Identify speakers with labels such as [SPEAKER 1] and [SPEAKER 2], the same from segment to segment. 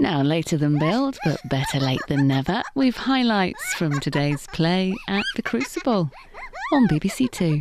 [SPEAKER 1] Now, later than billed, but better late than never, we've highlights from today's play at the Crucible on BBC Two.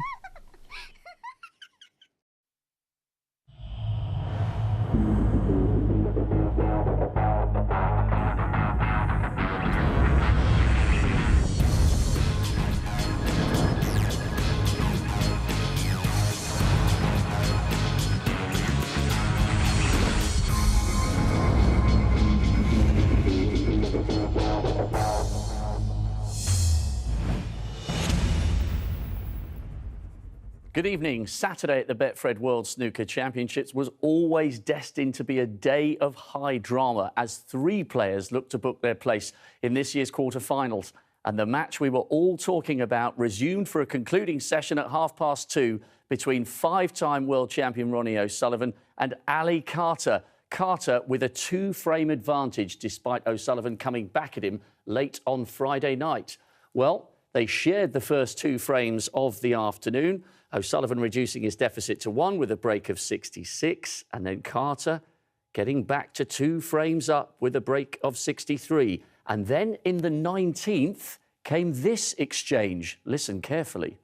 [SPEAKER 2] Good evening. Saturday at the Betfred World Snooker Championships was always destined to be a day of high drama as 3 players looked to book their place in this year's quarterfinals. And the match we were all talking about resumed for a concluding session at 2:30 between 5-time world champion Ronnie O'Sullivan and Ali Carter. Carter with a 2-frame advantage despite O'Sullivan coming back at him late on Friday night. Well, they shared the first 2 frames of the afternoon. O'Sullivan reducing his deficit to 1 with a break of 66, and then Carter getting back to 2 frames up with a break of 63. And then in the 19th came this exchange. Listen carefully.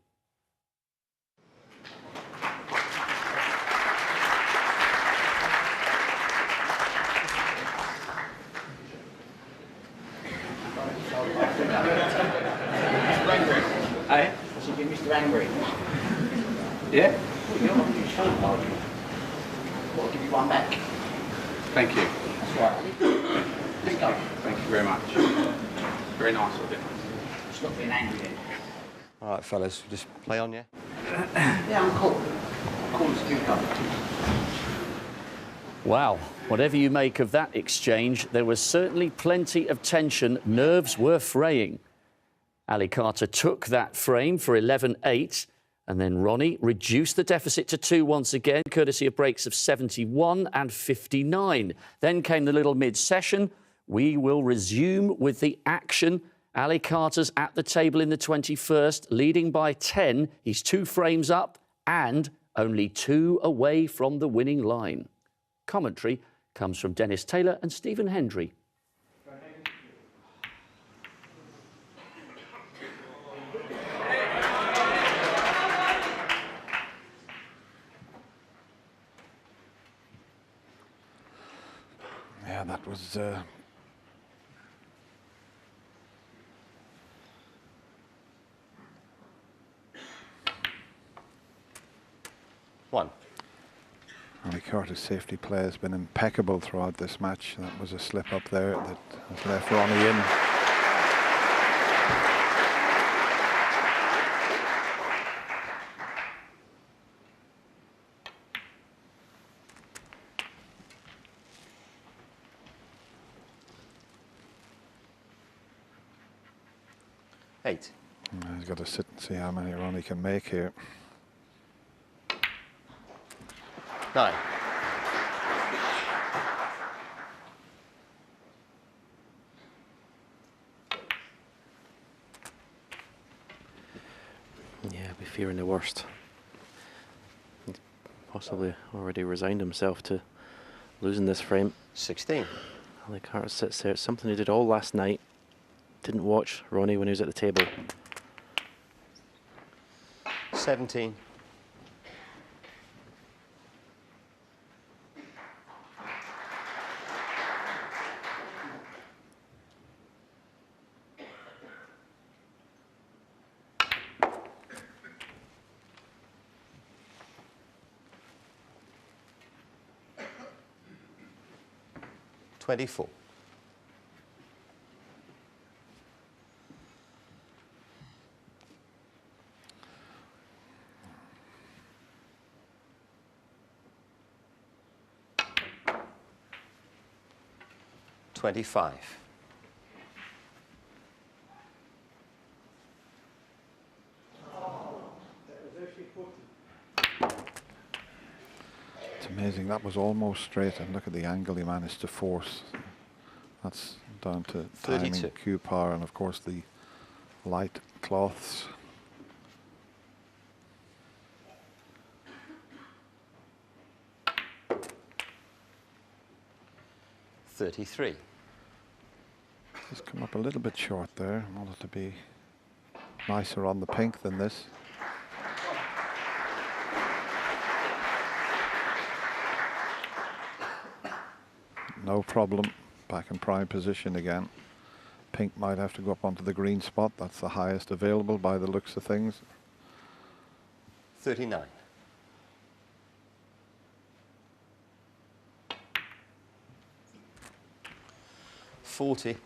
[SPEAKER 3] Hey? I should be Mr. Angry. Yeah? Well, you're not too short, are you? I'll give you one back.
[SPEAKER 4] Thank you.
[SPEAKER 3] That's right. Let's go.
[SPEAKER 4] Thank you very much. Very nice of you.
[SPEAKER 3] Stop being angry then.
[SPEAKER 5] All right, fellas, just play on, yeah?
[SPEAKER 3] Yeah, I'm cool. Cool as a cucumber.
[SPEAKER 2] Wow, whatever you make of that exchange, there was certainly plenty of tension. Nerves were fraying. Ali Carter took that frame for 11-8, and then Ronnie reduced the deficit to 2 once again, courtesy of breaks of 71 and 59. Then came the little mid-session. We will resume with the action. Ali Carter's at the table in the 21st, leading by 10. He's 2 frames up and only 2 away from the winning line. Commentary comes from Dennis Taylor and Stephen Hendry.
[SPEAKER 6] Yeah, that was
[SPEAKER 5] One.
[SPEAKER 6] Ali Carter's safety play has been impeccable throughout this match. That was a slip up there that has left Ronnie in.
[SPEAKER 5] Eight.
[SPEAKER 6] He's got to sit and see how many Ronnie can make here.
[SPEAKER 5] 9.
[SPEAKER 7] Yeah, I'd be fearing the worst. He's possibly already resigned himself to losing this frame.
[SPEAKER 5] 16.
[SPEAKER 7] Ali Carter sits there. It's something he did all last night. Didn't watch Ronnie when he was at the table.
[SPEAKER 5] 17. $24. $25.
[SPEAKER 6] It's amazing. That was almost straight, and look at the angle he managed to force. That's down to timing,
[SPEAKER 5] 32.
[SPEAKER 6] cue power, and of course the light cloths.
[SPEAKER 5] $33.
[SPEAKER 6] Just come up a little bit short there. I wanted to be nicer on the pink than this. No problem. Back in prime position again. Pink might have to go up onto the green spot. That's the highest available by the looks of things.
[SPEAKER 5] 39. $40.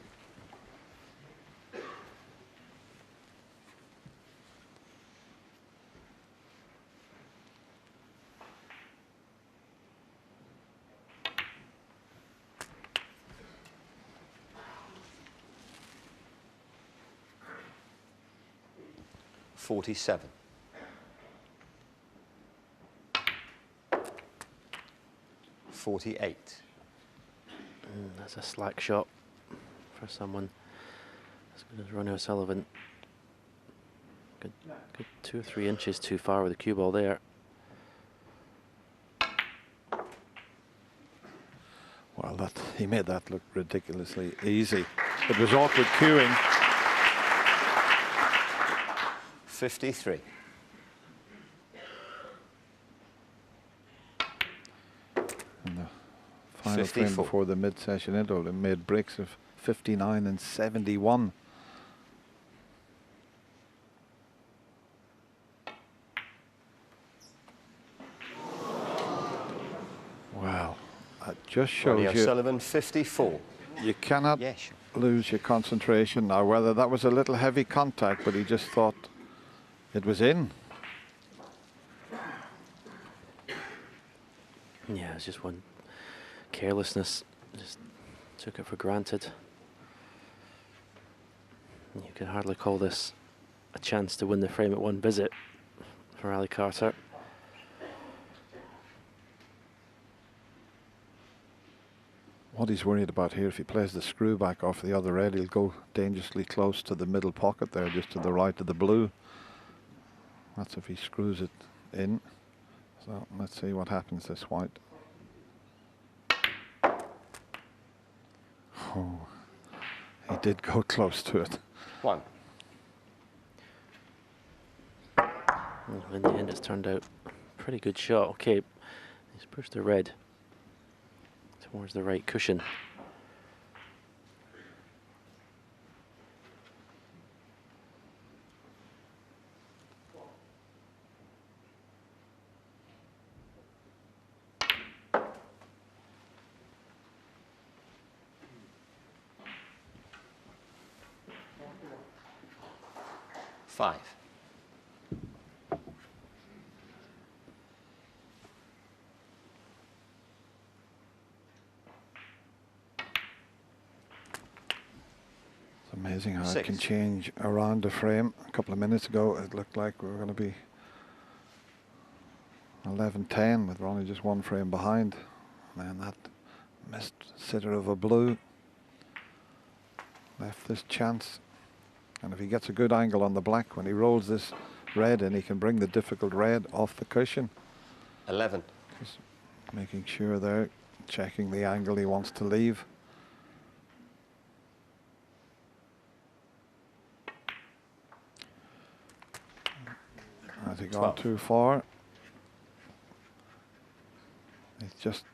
[SPEAKER 5] $47. $48.
[SPEAKER 7] That's a slack shot for someone as good as Ronnie O'Sullivan. Good 2 or 3 inches too far with the cue ball there.
[SPEAKER 6] Well, he made that look ridiculously easy. It was awkward cueing.
[SPEAKER 5] 53.
[SPEAKER 6] And the final frame
[SPEAKER 5] 54.
[SPEAKER 6] before the mid-session interval, it made breaks of 59 and 71. Wow, that just shows
[SPEAKER 5] Ronnie
[SPEAKER 6] you
[SPEAKER 5] O'Sullivan, 54.
[SPEAKER 6] you cannot
[SPEAKER 5] Yeah, sure.
[SPEAKER 6] lose your concentration. Now, whether that was a little heavy contact, but he just thought it was in.
[SPEAKER 7] Yeah, it's just one carelessness. Just took it for granted. You can hardly call this a chance to win the frame at one visit for Ali Carter.
[SPEAKER 6] What he's worried about here, if he plays the screw back off the other red, he'll go dangerously close to the middle pocket there, just to the right of the blue. That's if he screws it in. So let's see what happens this white. Oh, he did go close to it.
[SPEAKER 5] 1.
[SPEAKER 7] And in the end, it's turned out a pretty good shot. Okay, he's pushed the red towards the right cushion.
[SPEAKER 5] Five.
[SPEAKER 6] It's amazing how it
[SPEAKER 5] 6.
[SPEAKER 6] can change around the frame. A couple of minutes ago, it looked like we were going to be 11-10 with Ronnie just one frame behind. And then that missed sitter of a blue left this chance. And if he gets a good angle on the black, when he rolls this red in, he can bring the difficult red off the cushion.
[SPEAKER 5] 11.
[SPEAKER 6] Just making sure there, checking the angle he wants to leave. Has he gone
[SPEAKER 5] 12.
[SPEAKER 6] too far? He's just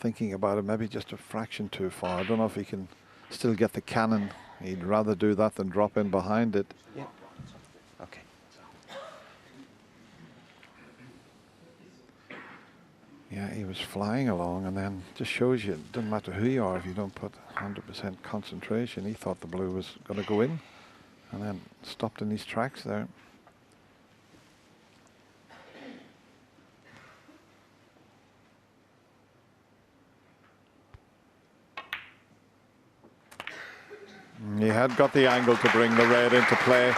[SPEAKER 6] thinking about it, maybe just a fraction too far. I don't know if he can still get the cannon. He'd rather do that than drop in behind it.
[SPEAKER 5] Yeah. Okay.
[SPEAKER 6] Yeah, he was flying along, and then just shows you it doesn't matter who you are if you don't put 100% concentration. He thought the blue was going to go in, and then stopped in his tracks there. He had got the angle to bring the red into play.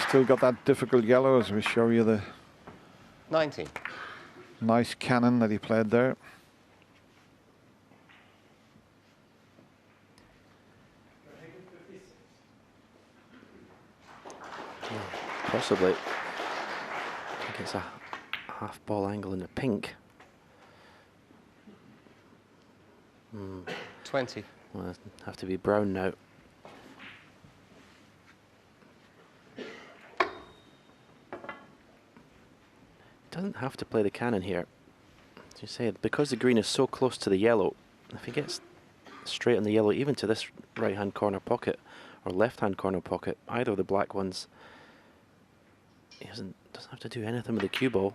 [SPEAKER 6] Still got that difficult yellow, as we show you the
[SPEAKER 5] 19.
[SPEAKER 6] nice cannon that he played there.
[SPEAKER 7] Possibly. I think it's a half ball angle in the pink.
[SPEAKER 5] 20.
[SPEAKER 7] Well, it'll have to be brown now. Doesn't have to play the cannon here. As you said, because the green is so close to the yellow, if he gets straight on the yellow, even to this right-hand corner pocket or left-hand corner pocket, either of the black ones, he doesn't have to do anything with the cue ball.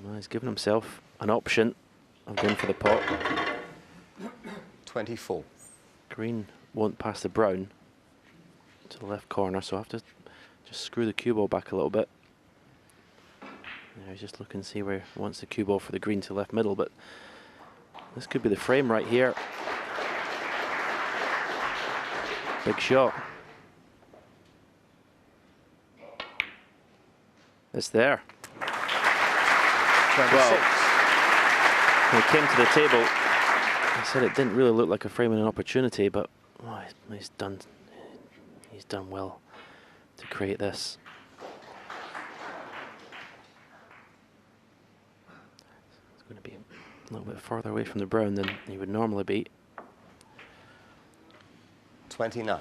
[SPEAKER 7] Well, he's given himself an option of going for the pot.
[SPEAKER 5] 24.
[SPEAKER 7] Green won't pass the brown to the left corner, so I have to just screw the cue ball back a little bit. Now he's just looking to see where he wants the cue ball for the green to left middle, but this could be the frame right here. Big shot. It's there.
[SPEAKER 5] 26.
[SPEAKER 7] Well, when he came to the table, he said it didn't really look like a frame and an opportunity, but oh, he's done well to create this. It's going to be a little bit farther away from the brown than he would normally be.
[SPEAKER 5] 29.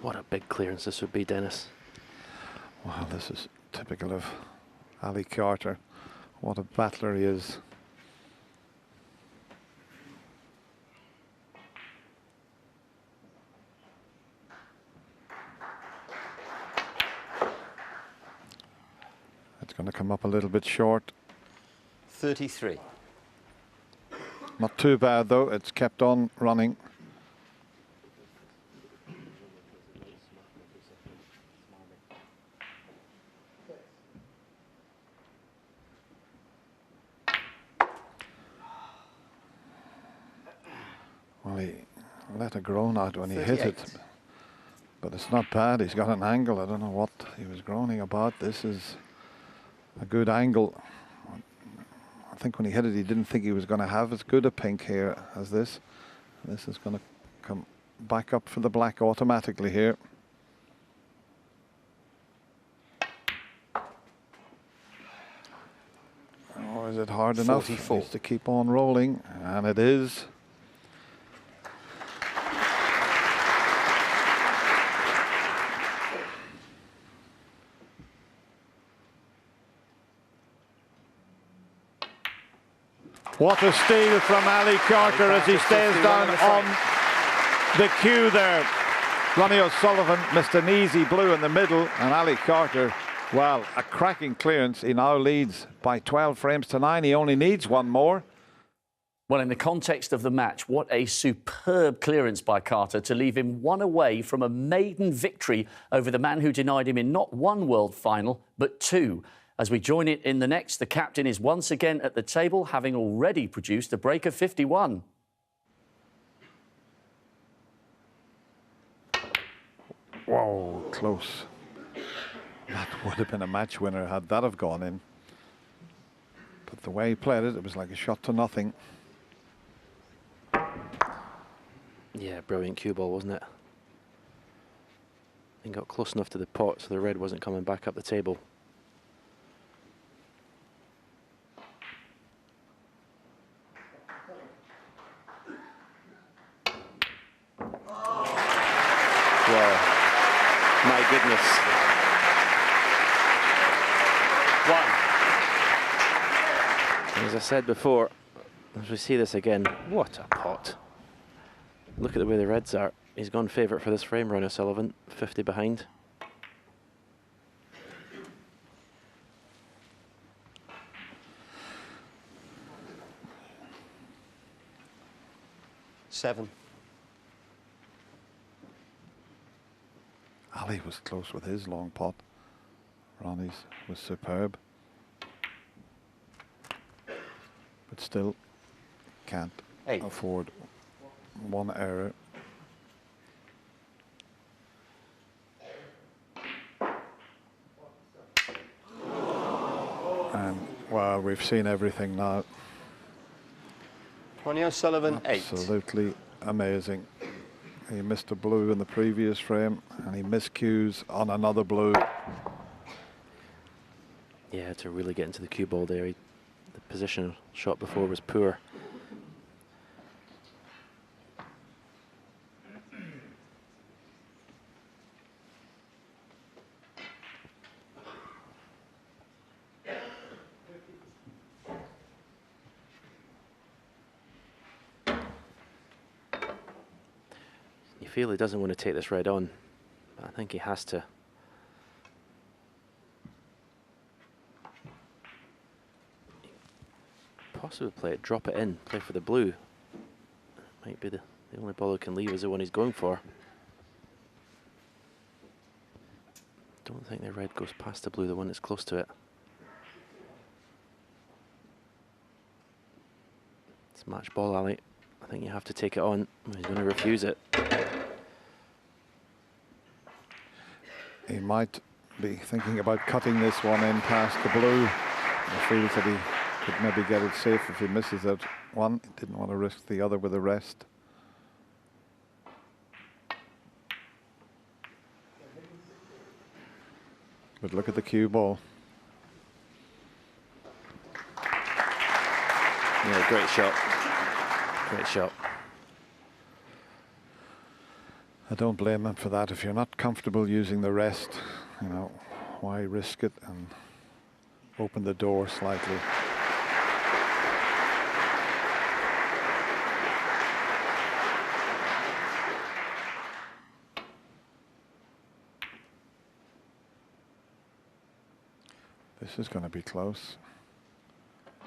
[SPEAKER 7] What a big clearance this would be, Dennis.
[SPEAKER 6] Wow, this is typical of Ali Carter. What a battler he is. It's going to come up a little bit short.
[SPEAKER 5] 33.
[SPEAKER 6] Not too bad though, it's kept on running. Well, he let a groan out when he hit it, but it's not bad. He's got an angle. I don't know what he was groaning about. This is a good angle. I think when he hit it, he didn't think he was going to have as good a pink here as this. This is going to come back up for the black automatically here. Or is it hard enough?
[SPEAKER 5] 44.
[SPEAKER 6] Needs to keep on rolling, and it is. What a steal from Ali Carter as he stays down on the cue there. Ronnie O'Sullivan missed an easy blue in the middle, and Ali Carter, well, a cracking clearance. He now leads by 12 frames to 9. He only needs one more.
[SPEAKER 2] Well, in the context of the match, what a superb clearance by Carter to leave him one away from a maiden victory over the man who denied him in not one world final, but two. As we join it in the next, the captain is once again at the table, having already produced a break of 51.
[SPEAKER 6] Whoa, close. That would have been a match winner had that have gone in. But the way he played it, it was like a shot to nothing.
[SPEAKER 7] Yeah, brilliant cue ball, wasn't it? And got close enough to the pot so the red wasn't coming back up the table. Wow, my goodness.
[SPEAKER 2] One.
[SPEAKER 7] As I said before, as we see this again, what a pot. Look at the way the reds are. He's gone favourite for this frame, Ronnie O'Sullivan, 50 behind.
[SPEAKER 5] Seven.
[SPEAKER 6] Ali was close with his long pot. Ronnie's was superb. But still can't afford one error. And well, we've seen everything now.
[SPEAKER 5] Ronnie O'Sullivan, 8.
[SPEAKER 6] Absolutely amazing. He missed a blue in the previous frame and he miscues on another blue.
[SPEAKER 7] Yeah, to really get into the cue ball there. The position shot before was poor. You feel he doesn't want to take this red on, but I think he has to. Possibly play it, drop it in, play for the blue. Might be the only ball he can leave is the one he's going for. Don't think the red goes past the blue, the one that's close to it. It's match ball, Ali. I think you have to take it on. He's going to refuse it.
[SPEAKER 6] He might be thinking about cutting this one in past the blue. He feels that he could maybe get it safe if he misses it. One, he didn't want to risk the other with the rest. But look at the cue ball.
[SPEAKER 7] Yeah, great shot. Great shot.
[SPEAKER 6] I don't blame him for that. If you're not comfortable using the rest, you know, why risk it and open the door slightly? This is going to be close.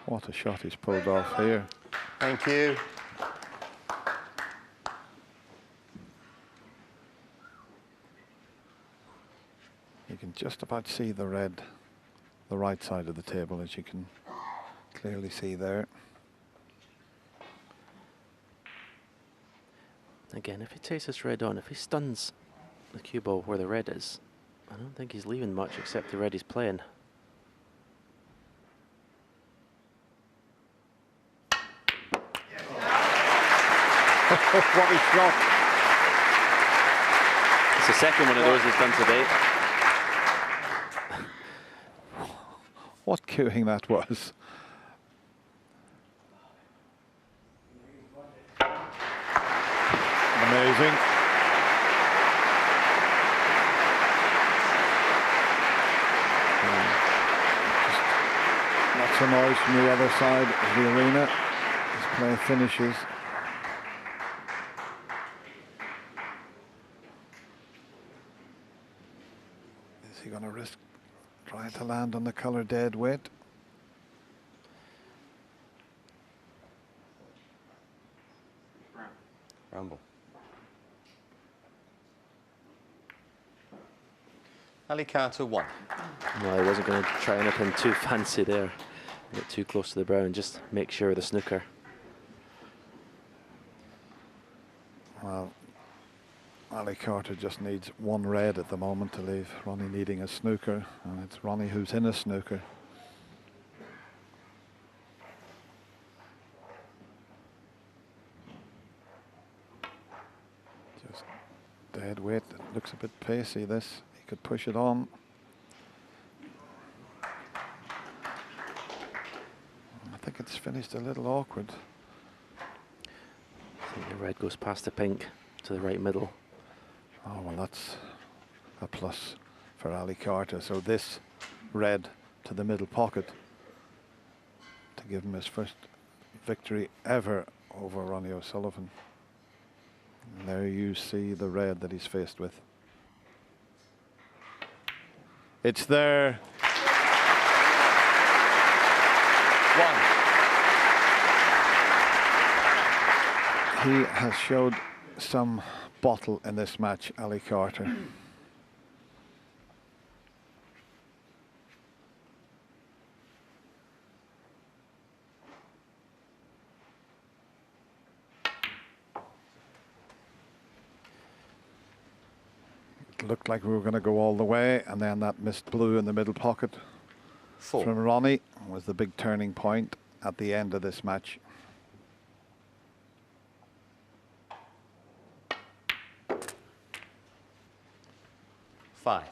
[SPEAKER 6] What a shot he's pulled off here.
[SPEAKER 5] Thank you.
[SPEAKER 6] You can just about see the red, the right side of the table, as you can clearly see there.
[SPEAKER 7] Again, if he takes this red on, if he stuns the cue ball where the red is, I don't think he's leaving much except the red he's playing.
[SPEAKER 6] What a shot!
[SPEAKER 7] It's the second one of those he's done today.
[SPEAKER 6] What cueing that was. Amazing. Lots of noise from the other side of the arena as play finishes. Is he going to risk trying to land on the colour dead weight?
[SPEAKER 5] Rumble. Ali Carter 1.
[SPEAKER 7] No, he wasn't going to try anything too fancy there. Get too close to the brown, just make sure of the snooker.
[SPEAKER 6] Well, Ali Carter just needs one red at the moment to leave Ronnie needing a snooker, and it's Ronnie who's in a snooker. Just dead weight. It looks a bit pacey, this. He could push it on. I think it's finished a little awkward.
[SPEAKER 7] I think the red goes past the pink to the right middle.
[SPEAKER 6] Oh, well, that's a plus for Ali Carter. So this red to the middle pocket to give him his first victory ever over Ronnie O'Sullivan. And there you see the red that he's faced with. It's there.
[SPEAKER 5] 1.
[SPEAKER 6] He has showed some bottle in this match, Ali Carter. It looked like we were going to go all the way, and then that missed blue in the middle pocket
[SPEAKER 5] 4.
[SPEAKER 6] from Ronnie was the big turning point at the end of this match.
[SPEAKER 5] Five.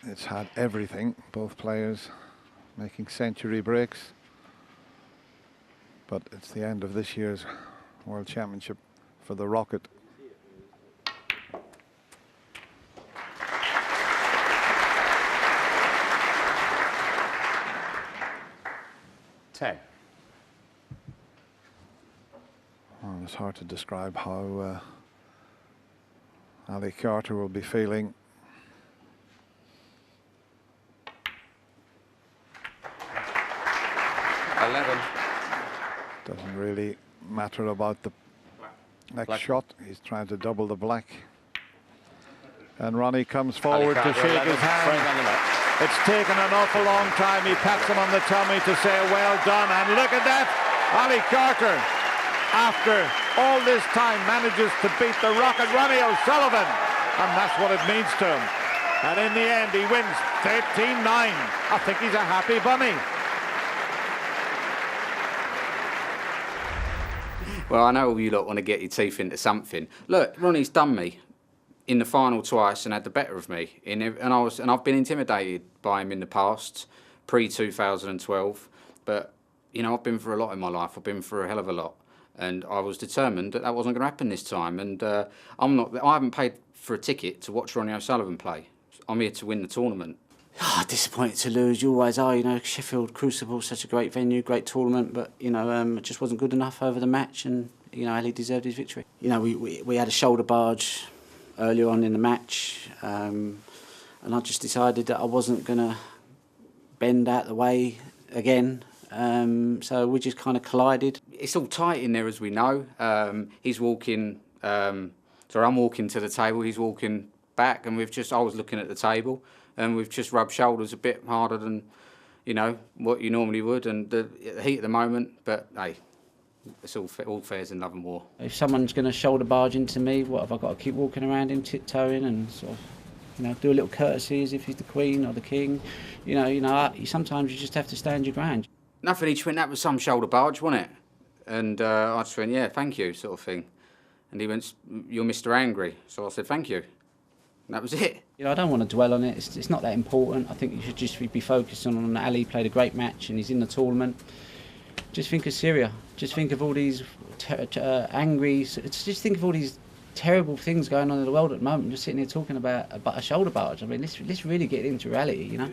[SPEAKER 6] It's had everything, both players. making century breaks. But it's the end of this year's World Championship for the Rocket. Well, it's hard to describe how Ali Carter will be feeling. Doesn't really matter about the next shot. He's trying to double the black. And Ronnie comes forward to shake his hand. It's taken an awful long time. He pats him on the tummy to say well done. And look at that. Ali Carter, after all this time, manages to beat the Rocket Ronnie O'Sullivan. And that's what it means to him. And in the end, he wins 13-9. I think he's a happy bunny.
[SPEAKER 4] Well, I know all you lot want to get your teeth into something. Look, Ronnie's done me in the final twice and had the better of me. And I've been intimidated by him in the past, pre-2012. But, you know, I've been through a lot in my life. I've been through a hell of a lot. And I was determined that that wasn't going to happen this time. And I haven't paid for a ticket to watch Ronnie O'Sullivan play. I'm here to win the tournament.
[SPEAKER 3] Disappointed to lose. You always are, you know. Sheffield Crucible, such a great venue, great tournament, but you know, it just wasn't good enough over the match, and you know, Ali deserved his victory. You know, we had a shoulder barge earlier on in the match, and I just decided that I wasn't going to bend out the way again. So we just kind of collided.
[SPEAKER 4] It's all tight in there, as we know. He's walking. I'm walking to the table. He's walking back, and I was looking at the table. And we've just rubbed shoulders a bit harder than, you know, what you normally would. And the heat at the moment, but hey, it's all fairs in love and war.
[SPEAKER 3] If someone's going to shoulder barge into me, what have I got to keep walking around him, tiptoeing, and sort of, you know, do a little courtesy as if he's the Queen or the King. You know, sometimes you just have to stand your ground.
[SPEAKER 4] Nothing. He just went, that was some shoulder barge, wasn't it? And I just went, yeah, thank you, sort of thing. And he went, you're Mr. Angry. So I said, thank you. And that was it.
[SPEAKER 3] You know, I don't want to dwell on it. It's not that important. I think you should just be focusing on Ali. Played a great match and he's in the tournament. Just think of Syria. Just think of all these angry. Just think of all these terrible things going on in the world at the moment. Just sitting here talking about a shoulder barge. I mean, let's really get into reality. You know.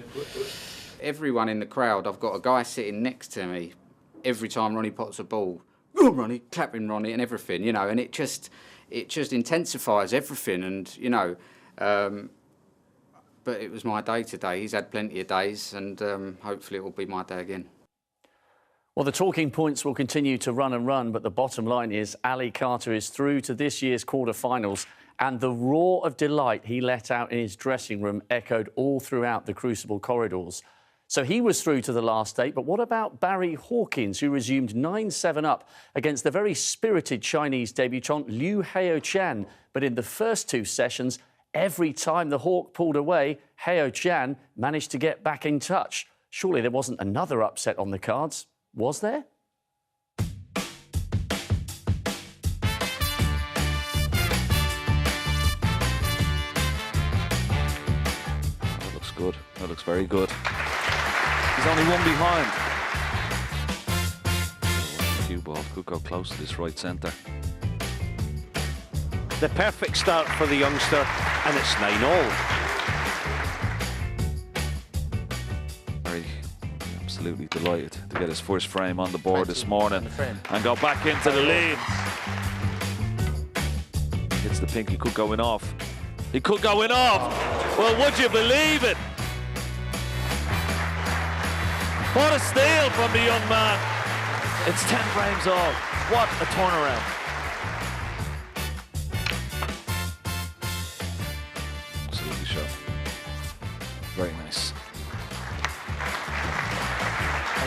[SPEAKER 4] Everyone in the crowd. I've got a guy sitting next to me. Every time Ronnie pots a ball, oh Ronnie, clapping Ronnie and everything. You know, and it just intensifies everything. And you know. But it was my day today. He's had plenty of days, and hopefully it will be my day again.
[SPEAKER 2] Well, the talking points will continue to run and run, but the bottom line is Ali Carter is through to this year's quarter-finals, and the roar of delight he let out in his dressing room echoed all throughout the Crucible corridors. So he was through to the last 8, but what about Barry Hawkins, who resumed 9-7 up against the very spirited Chinese debutant Liu Heo-chan, but in the first 2 sessions, every time the Hawk pulled away, Heo-chan managed to get back in touch. Surely there wasn't another upset on the cards, was there?
[SPEAKER 8] That looks good. That looks very good. He's only one behind. Cue ball could go close to this right centre.
[SPEAKER 9] The perfect start for the youngster, and it's 9-all.
[SPEAKER 8] Very absolutely delighted to get his first frame on the board this morning and go back into the lead. Hits the pink, he could go in off. He could go in off. Well, would you believe it? What a steal from the young man. It's 10 frames off. What a turnaround. Very nice.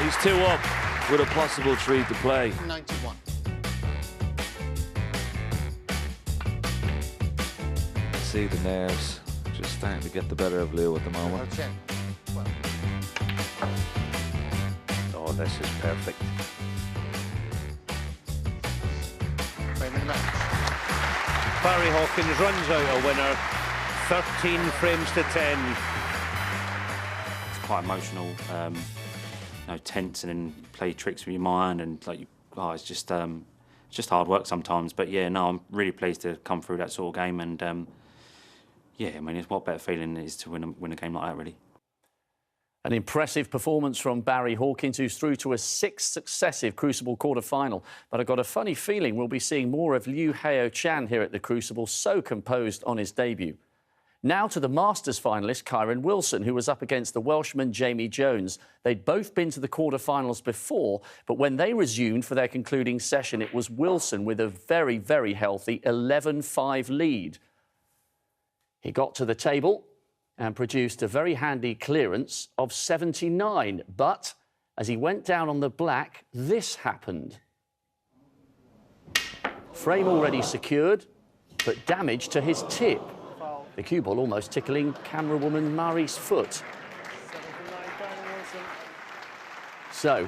[SPEAKER 8] He's 2 up with a possible 3 to play.
[SPEAKER 5] 91.
[SPEAKER 8] See the nerves just starting to get the better of Lou at the moment.
[SPEAKER 9] Oh, this is perfect. Barry Hawkins runs out a winner, 13 frames to 10.
[SPEAKER 7] It's quite emotional.
[SPEAKER 10] tense and then play tricks with your mind, and it's just hard work sometimes. But yeah, no, I'm really pleased to come through that sort of game, and yeah, I mean, what better feeling it is to win a game like that, really.
[SPEAKER 2] An impressive performance from Barry Hawkins, who's through to a 6th successive Crucible quarter-final. But I've got a funny feeling we'll be seeing more of Liu Heo Chan here at the Crucible, so composed on his debut. Now to the Masters finalist, Kyron Wilson, who was up against the Welshman Jamie Jones. They'd both been to the quarter-finals before, but when they resumed for their concluding session, it was Wilson with a very, very healthy 11-5 lead. He got to the table and produced a very handy clearance of 79. But as he went down on the black, this happened. Frame already secured, but damage to his tip. The cue ball almost tickling camerawoman Mari's foot. So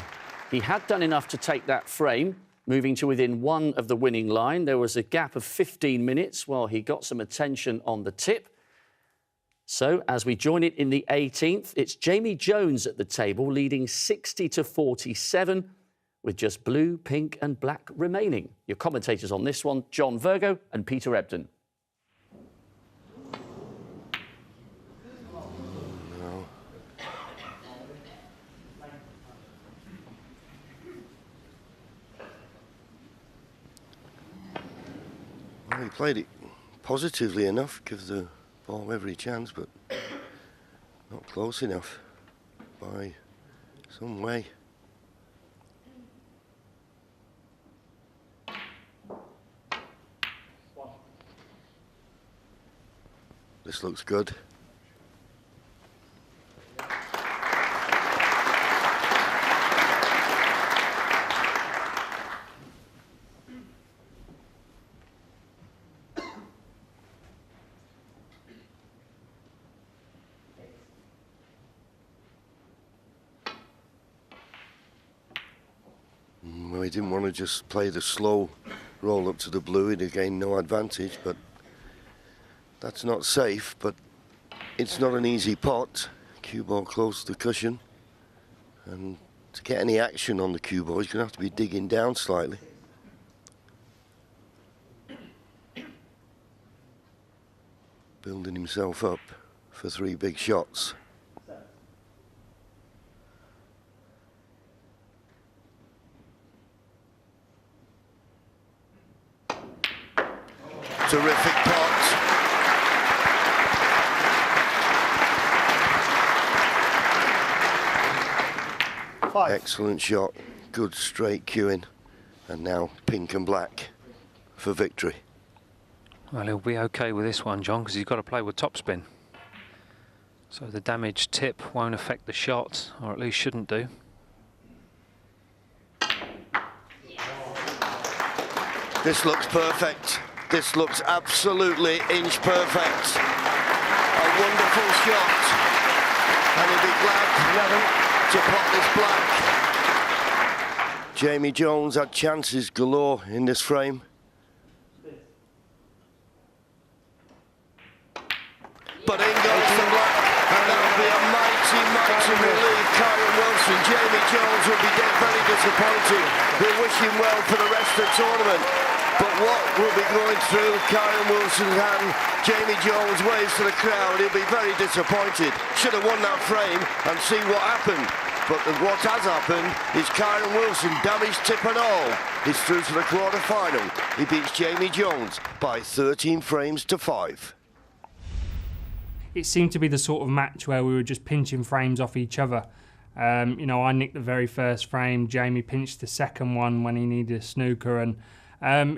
[SPEAKER 2] he had done enough to take that frame, moving to within 1 of the winning line. There was a gap of 15 minutes while he got some attention on the tip. So, as we join it in the 18th, it's Jamie Jones at the table, leading 60-47, with just blue, pink and black remaining. Your commentators on this one, John Virgo and Peter Ebden.
[SPEAKER 11] Well, he played it positively enough, gives the ball every chance, but not close enough by some way. This looks good. Well, he didn't want to just play the slow roll up to the blue. He'd gained no advantage, but that's not safe. But it's not an easy pot. Cue ball close to the cushion, and to get any action on the cue ball, he's going to have to be digging down slightly. Building himself up for 3 big shots. Terrific pot. Excellent shot. Good straight cueing. And now pink and black for victory.
[SPEAKER 12] Well, he'll be okay with this one, John, because he's got to play with topspin. So the damaged tip won't affect the shot, or at least shouldn't do.
[SPEAKER 11] This looks perfect. This looks absolutely inch perfect. A wonderful shot. And he'll be glad to pot this black. Jamie Jones had chances galore in this frame. But in goes the black, and that'll be a mighty, mighty relief. Kyron Wilson, Jamie Jones will be very disappointed. We'll wish him well for the rest of the tournament. But what will be going through Kyron Wilson's hand? Jamie Jones waves to the crowd. He'll be very disappointed. Should have won that frame and see what happened. But what has happened is Kyron Wilson, damaged tip and all, is through to the quarter-final. He beats Jamie Jones by 13 frames to 5.
[SPEAKER 13] It seemed to be the sort of match where we were just pinching frames off each other. You know, I nicked the very first frame. Jamie pinched the second one when he needed a snooker, and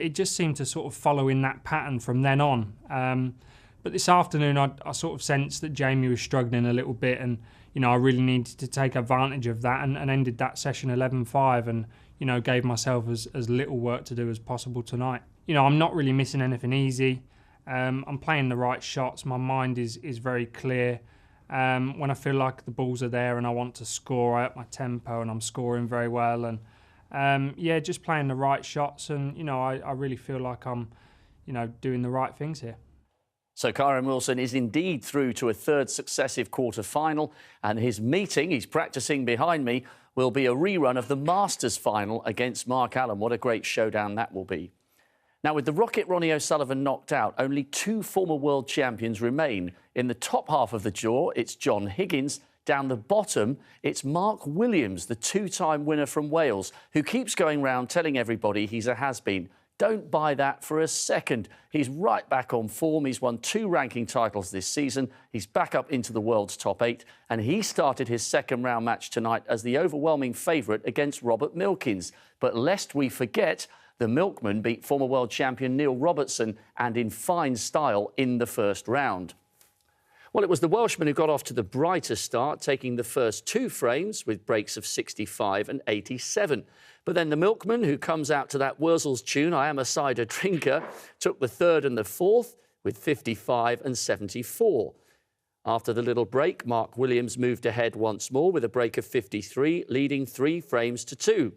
[SPEAKER 13] it just seemed to sort of follow in that pattern from then on. But this afternoon, I sort of sensed that Jamie was struggling a little bit, and you know, I really needed to take advantage of that, and ended that session 11-5, and you know, gave myself as little work to do as possible tonight. You know, I'm not really missing anything easy. I'm playing the right shots. My mind is very clear. When I feel like the balls are there and I want to score, I up my tempo and I'm scoring very well. And yeah, just playing the right shots. And you know, I really feel like I'm, you know, doing the right things here.
[SPEAKER 2] So Kyron Wilson is indeed through to a 3rd successive quarter-final, and his meeting, he's practicing behind me, will be a rerun of the Masters final against Mark Allen. What a great showdown that will be. Now, with the Rocket Ronnie O'Sullivan knocked out, only 2 former world champions remain. In the top half of the draw, it's John Higgins. Down the bottom, it's Mark Williams, the 2-time winner from Wales, who keeps going round telling everybody he's a has-been. Don't buy that for a second. He's right back on form. He's won 2 ranking titles this season. He's back up into the world's top 8, and he started his second round match tonight as the overwhelming favourite against Robert Milkins. But lest we forget, the Milkman beat former world champion Neil Robertson, and in fine style, in the first round. Well, it was the Welshman who got off to the brighter start, taking the first 2 frames with breaks of 65 and 87. But then the Milkman, who comes out to that Wurzel's tune, I Am a Cider Drinker, took the 3rd and the 4th with 55 and 74. After the little break, Mark Williams moved ahead once more with a break of 53, leading 3 frames to 2.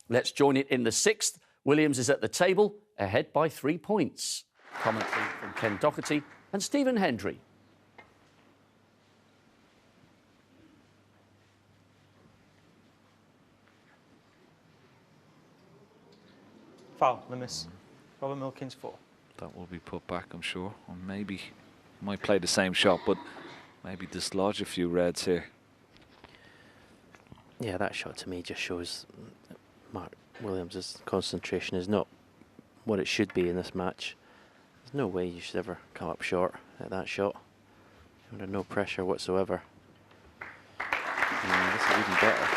[SPEAKER 2] Let's join it in the 6th. Williams is at the table, ahead by 3 points. Commentary from Ken Doherty and Stephen Hendry.
[SPEAKER 14] Foul, the miss. Robert Milkins 4.
[SPEAKER 8] That will be put back, I'm sure. Or maybe he might play the same shot, but maybe dislodge a few reds here.
[SPEAKER 7] Yeah, that shot to me just shows Mark Williams' concentration is not what it should be in this match. There's no way you should ever come up short at that shot. Under no pressure whatsoever. This is even better.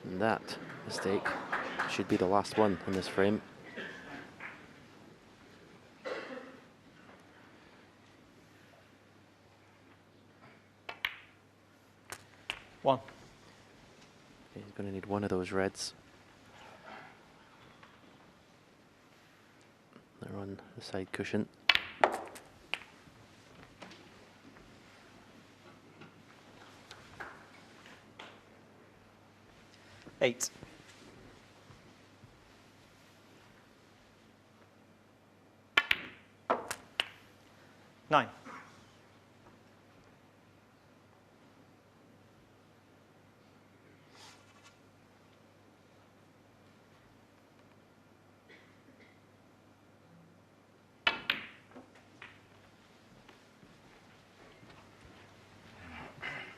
[SPEAKER 7] And that mistake should be the last one in this frame.
[SPEAKER 14] One.
[SPEAKER 7] He's going to need one of those reds. They're on the side cushion.
[SPEAKER 14] Eight. Nine.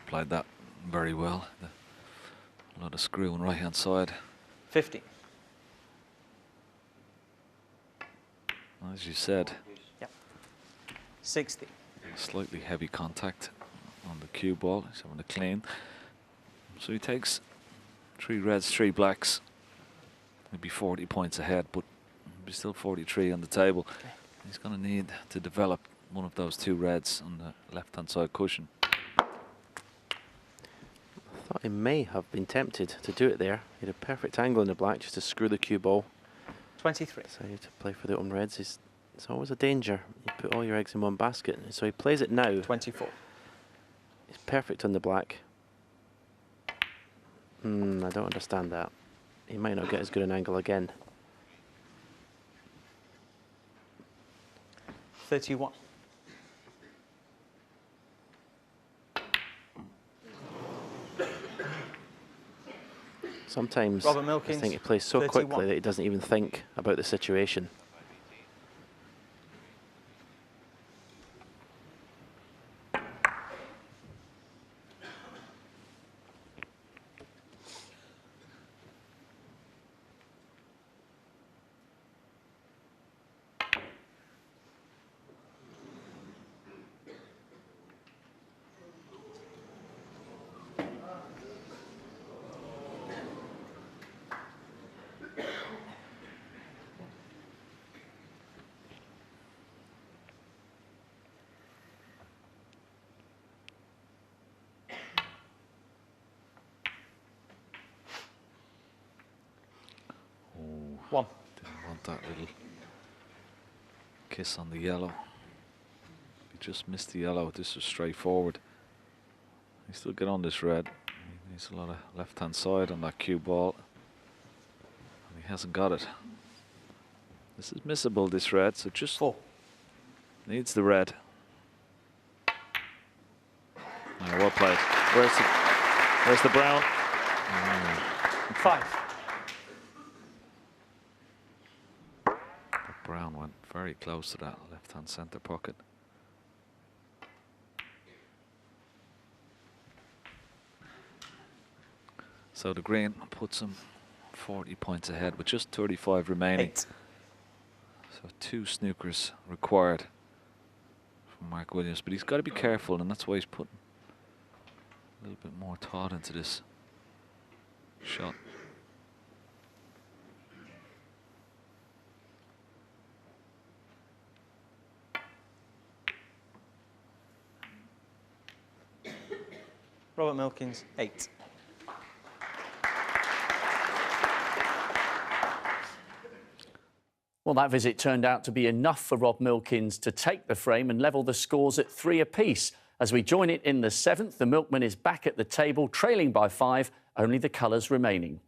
[SPEAKER 8] Applied that very well. A lot of screw on right hand side.
[SPEAKER 14] 50.
[SPEAKER 8] As you said.
[SPEAKER 14] Yep. 60.
[SPEAKER 8] Slightly heavy contact on the cue ball. He's having to clean. So he takes 3 reds, 3 blacks. He'll be 40 points ahead, but he'll be still 43 on the table. Okay. He's going to need to develop one of those 2 reds on the left hand side cushion.
[SPEAKER 7] I thought he may have been tempted to do it there. He had a perfect angle in the black just to screw the cue ball.
[SPEAKER 14] 23.
[SPEAKER 7] Decided to play for the open reds. It's always a danger. You put all your eggs in one basket. So he plays it now.
[SPEAKER 14] 24.
[SPEAKER 7] He's perfect on the black. I don't understand that. He might not get as good an angle again.
[SPEAKER 14] 31.
[SPEAKER 7] Sometimes I think he plays so
[SPEAKER 14] 31.
[SPEAKER 7] quickly that he doesn't even think about the situation.
[SPEAKER 14] One.
[SPEAKER 8] Didn't want that little kiss on the yellow. He just missed the yellow. This was straightforward. He still get on this red. He needs a lot of left-hand side on that cue ball. And he hasn't got it. This is missable, this red, so just needs the red. Now, well played. Where's the brown?
[SPEAKER 14] 5.
[SPEAKER 8] Brown went very close to that left-hand centre pocket. So the green puts him 40 points ahead with just 35 remaining.
[SPEAKER 14] 8.
[SPEAKER 8] So 2 snookers required from Mark Williams, but he's got to be careful, and that's why he's putting a little bit more thought into this shot.
[SPEAKER 14] Robert Milkins, 8.
[SPEAKER 2] Well, that visit turned out to be enough for Rob Milkins to take the frame and level the scores at 3 apiece. As we join it in the 7th, the Milkman is back at the table, trailing by 5, only the colours remaining.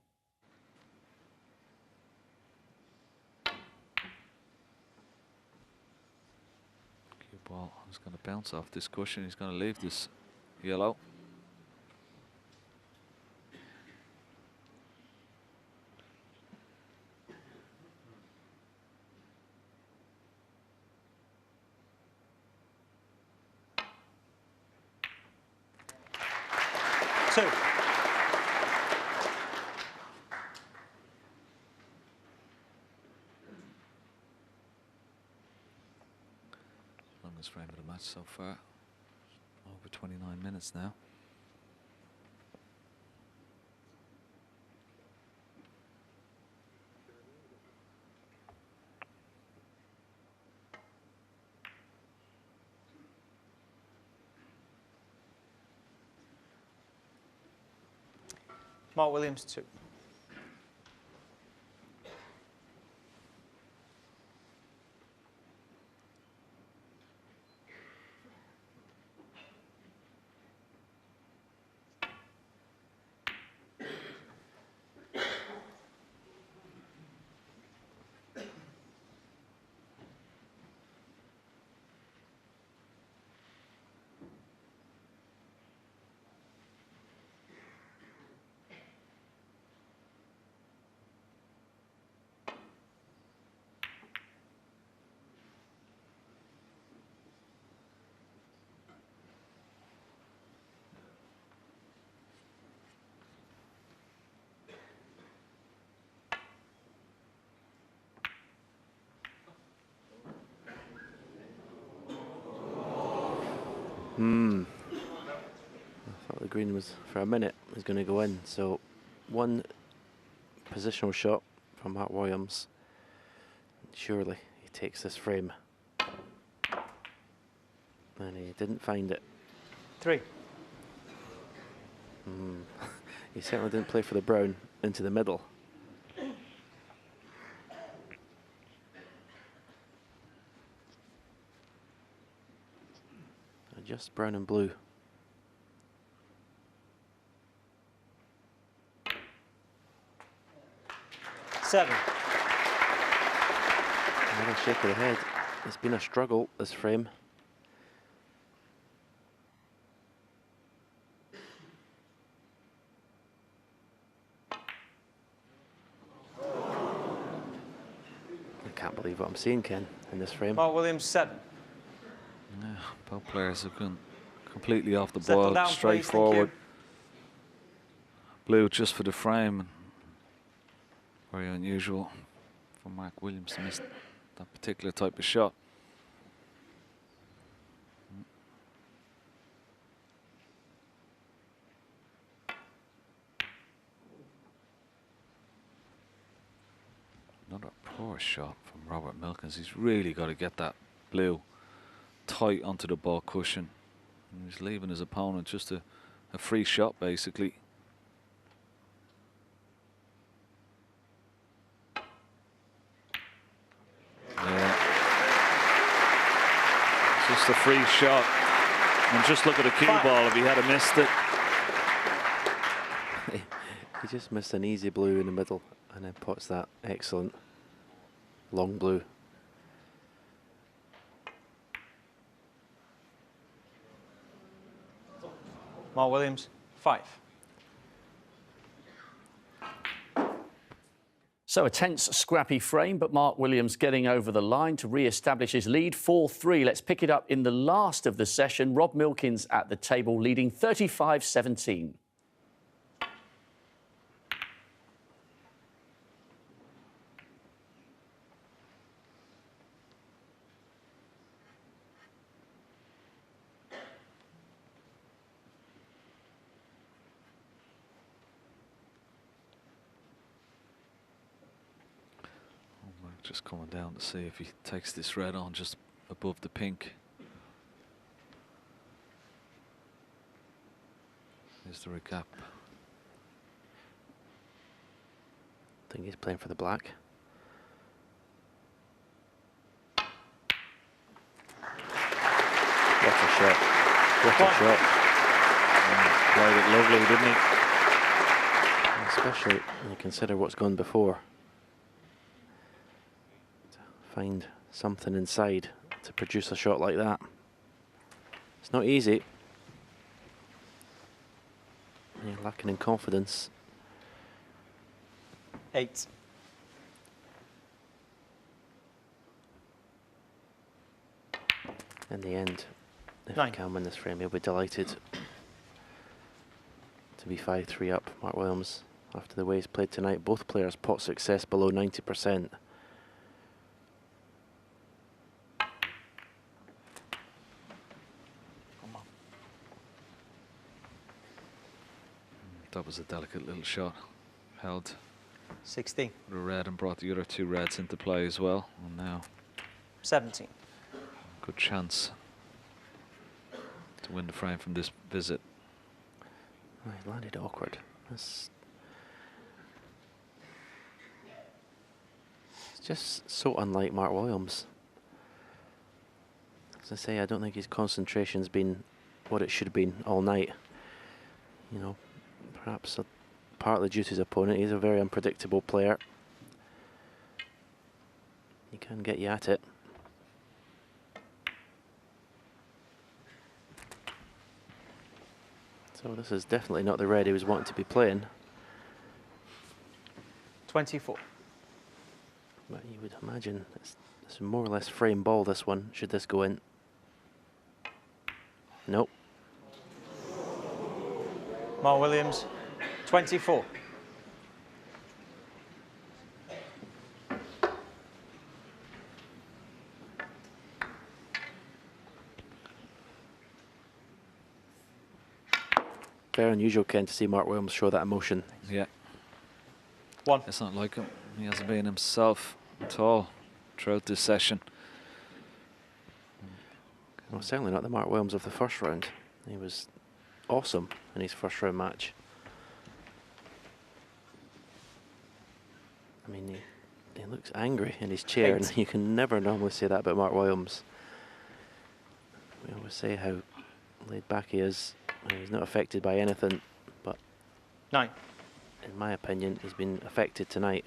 [SPEAKER 8] Cue ball is going to bounce off this cushion. He's going to leave this yellow. Longest frame of the match so far. Over 29 minutes now.
[SPEAKER 14] Mark Williams, 2.
[SPEAKER 7] I thought the green was, for a minute, was going to go in. So 1 positional shot from Mark Williams. Surely he takes this frame. And he didn't find it.
[SPEAKER 14] 3.
[SPEAKER 7] He certainly didn't play for the brown into the middle. Just brown and blue.
[SPEAKER 14] 7.
[SPEAKER 7] Another shake of the head. It's been a struggle, this frame. I can't believe what I'm seeing, Ken, in this frame.
[SPEAKER 14] Mark Williams, 7.
[SPEAKER 8] Yeah, both players have gone completely off the
[SPEAKER 14] Settle
[SPEAKER 8] ball,
[SPEAKER 14] down,
[SPEAKER 8] straight
[SPEAKER 14] please,
[SPEAKER 8] forward. Blue just for the frame. Very unusual for Mark Williams to miss that particular type of shot. Another poor shot from Robert Milkins. He's really got to get that blue tight onto the ball cushion. And he's leaving his opponent just a free shot, basically. Yeah. It's just a free shot. And just look at the cue ball. If he had missed it,
[SPEAKER 7] He just missed an easy blue in the middle and then pots that excellent long blue.
[SPEAKER 14] Mark Williams, 5.
[SPEAKER 2] So a tense, scrappy frame, but Mark Williams getting over the line to re-establish his lead, 4-3. Let's pick it up in the last of the session. Rob Milkins at the table, leading 35-17.
[SPEAKER 8] Just coming down to see if he takes this red on just above the pink. Is there a gap?
[SPEAKER 7] I think he's playing for the black. What a shot. What a shot.
[SPEAKER 8] Played it lovely, didn't he?
[SPEAKER 7] Especially when you consider what's gone before. Find something inside to produce a shot like that. It's not easy. You're lacking in confidence.
[SPEAKER 14] 8.
[SPEAKER 7] In the end, if
[SPEAKER 14] 9.
[SPEAKER 7] he can win this frame, he'll be delighted to be 5-3 up. Mark Williams, after the way he's played tonight, both players pot success below 90%.
[SPEAKER 8] That was a delicate little shot. Held
[SPEAKER 14] 16.
[SPEAKER 8] the red and brought the other two reds into play as well. And now
[SPEAKER 14] 17.
[SPEAKER 8] good chance to win the frame from this visit.
[SPEAKER 7] Oh, he landed awkward. It's just so unlike Mark Williams. As I say, I don't think his concentration's been what it should have been all night. You know, perhaps partly due to his opponent. He's a very unpredictable player. He can get you at it. So this is definitely not the red he was wanting to be playing.
[SPEAKER 14] 24.
[SPEAKER 7] But you would imagine it's more or less frame ball, this one, should this go in. Nope.
[SPEAKER 14] Mark Williams, 24.
[SPEAKER 7] Very unusual, Ken, to see Mark Williams show that emotion.
[SPEAKER 8] Yeah.
[SPEAKER 14] 1.
[SPEAKER 8] It's not like him. He hasn't been himself at all throughout this session.
[SPEAKER 7] Well, certainly not the Mark Williams of the first round. He was awesome in his first round match. I mean, he looks angry in his chair, and you can never normally say that about Mark Williams. We always say how laid back he is. He's not affected by anything, but
[SPEAKER 14] 9.
[SPEAKER 7] in my opinion, he's been affected tonight.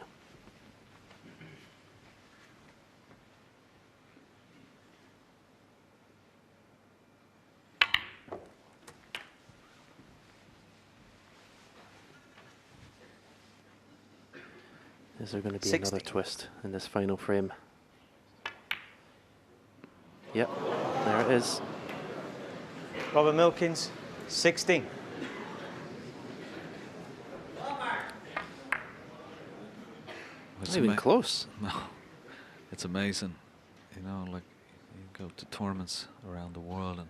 [SPEAKER 7] Is there going to be
[SPEAKER 14] 60.
[SPEAKER 7] another twist in this final frame? Yep, there it is.
[SPEAKER 14] Robert Milkins, 16.
[SPEAKER 8] It's
[SPEAKER 7] Not even close.
[SPEAKER 8] No, it's amazing. You know, like you go to tournaments around the world and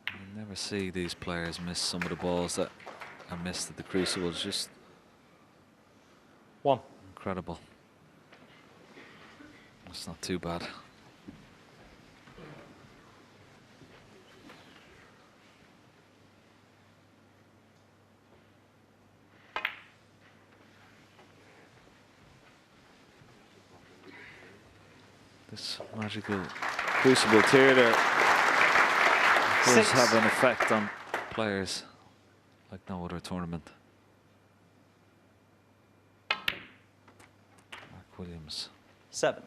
[SPEAKER 8] you never see these players miss some of the balls that are missed at the Crucible. It's just
[SPEAKER 14] 1.
[SPEAKER 8] incredible. It's not too bad. This magical Crucible theatre does have an effect on players like no other tournament. Williams.
[SPEAKER 14] 7.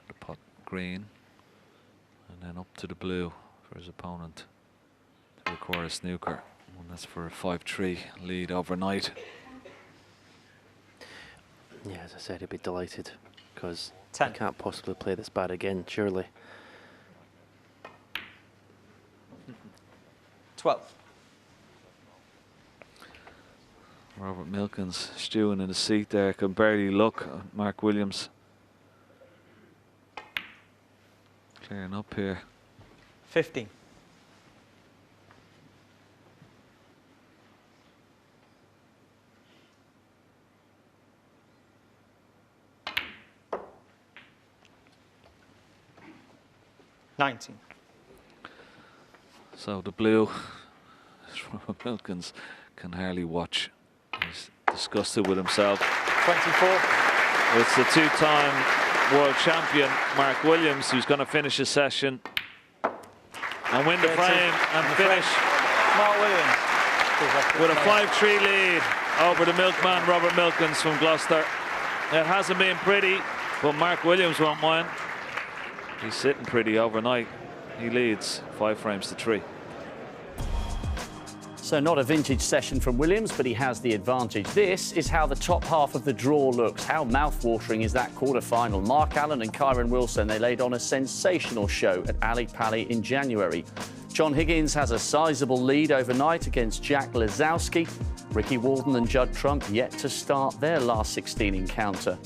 [SPEAKER 8] The pot green. And then up to the blue for his opponent to require a snooker. And that's for a 5-3 lead overnight.
[SPEAKER 7] Yeah, as I said, he'd be delighted because
[SPEAKER 14] 10.
[SPEAKER 7] he can't possibly play this bad again, surely.
[SPEAKER 14] 12.
[SPEAKER 8] Robert Milkins stewing in the seat there, can barely look at Mark Williams. Clearing up here.
[SPEAKER 14] 15. $19.
[SPEAKER 8] So the blue, Robert Milkins, can hardly watch. He's disgusted with himself.
[SPEAKER 14] 24.
[SPEAKER 8] It's the 2-time world champion, Mark Williams, who's going to finish his session and win the frame and finish
[SPEAKER 14] Mark Williams
[SPEAKER 8] with a 5-3 lead over the milkman, Robert Milkins from Gloucester. It hasn't been pretty, but Mark Williams won't mind. He's sitting pretty overnight. He leads 5 frames to 3.
[SPEAKER 2] So not a vintage session from Williams, but he has the advantage. This is how the top half of the draw looks. How mouth-watering is that quarter-final? Mark Allen and Kyron Wilson, they laid on a sensational show at Ali Pali in January. John Higgins has a sizable lead overnight against Jack Lazowski. Ricky Walden and Judd Trump yet to start their last 16 encounter.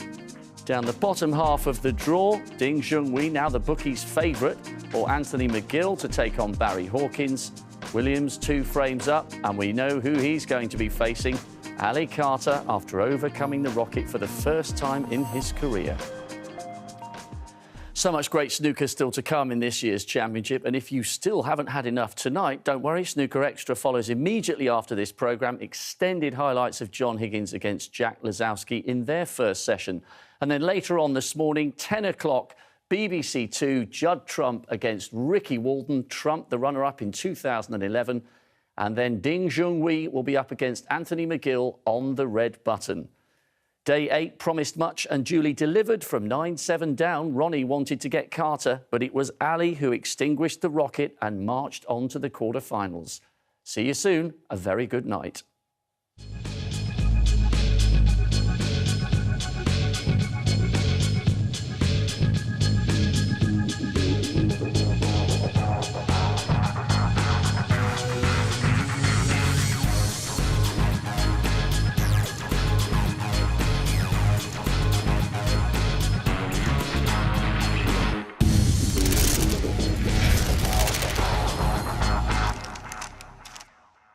[SPEAKER 2] Down the bottom half of the draw, Ding Junhui, now the bookies' favourite, or Anthony McGill to take on Barry Hawkins. Williams 2 frames up, and we know who he's going to be facing. Ali Carter, after overcoming the rocket for the first time in his career. So much great snooker still to come in this year's championship, and if you still haven't had enough tonight, don't worry, Snooker Extra follows immediately after this programme. Extended highlights of John Higgins against Jack Lazowski in their first session. And then later on this morning, 10 o'clock, BBC 2, Judd Trump against Ricky Walden. Trump, the runner-up in 2011. And then Ding Junhui will be up against Anthony McGill on the red button. Day 8 promised much and duly delivered. From 9-7 down, Ronnie wanted to get Carter, but it was Ali who extinguished the rocket and marched on to the quarter-finals. See you soon. A very good night.